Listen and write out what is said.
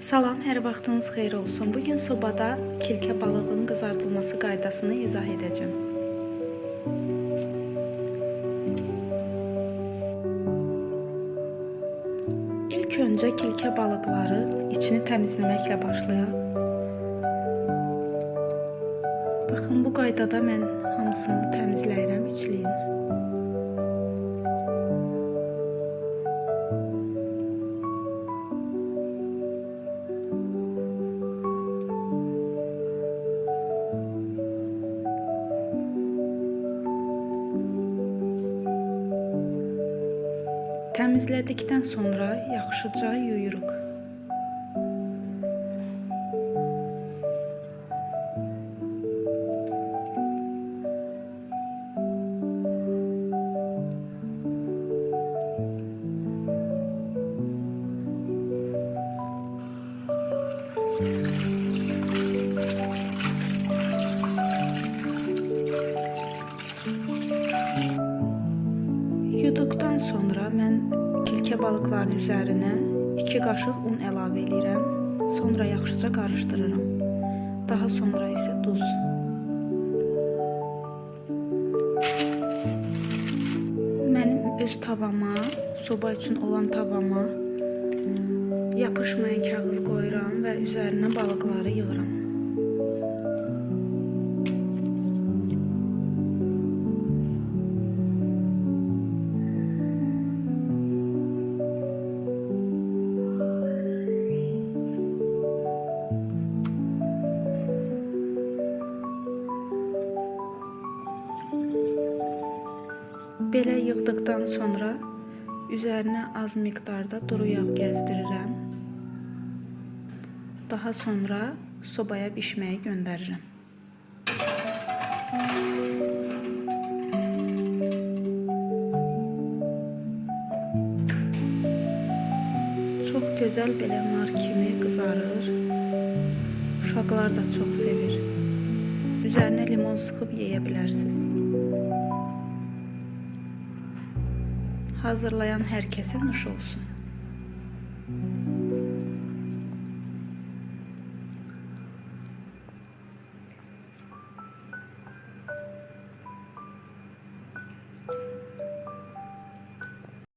Salam, hər vaxtınız xeyir olsun. Bugün sobada kilkə balığının qızardılması qaydasını izah edəcəm. İlk öncə kilkə balıqları içini təmizləməklə başlayaq. Baxın, bu qaydada mən hamısını təmizləyirəm içliyini. Təmizlədikdən sonra yaxşıca yuyuruq. Yudukdan sonra mən kilkə balıqlarının üzərinə 2 qaşıq un əlavə edirəm. Sonra yaxşıca qarışdırıram. Daha sonra isə duz. Mənim öz tavama, soba üçün olan tavama yapışmayan kağız qoyuram və üzərinə balıqları yığıram. Belə yığdıqdan sonra üzərinə az miqdarda duru yağ gəzdirirəm. Daha sonra sobaya bişməyə göndərirəm. Çox gözəl belə nar kimi qızarır. Uşaqlar da çox sevir. Üzərinə limon sıxıb yeyə bilərsiniz. Hazırlayan hər kəsə nuş olsun.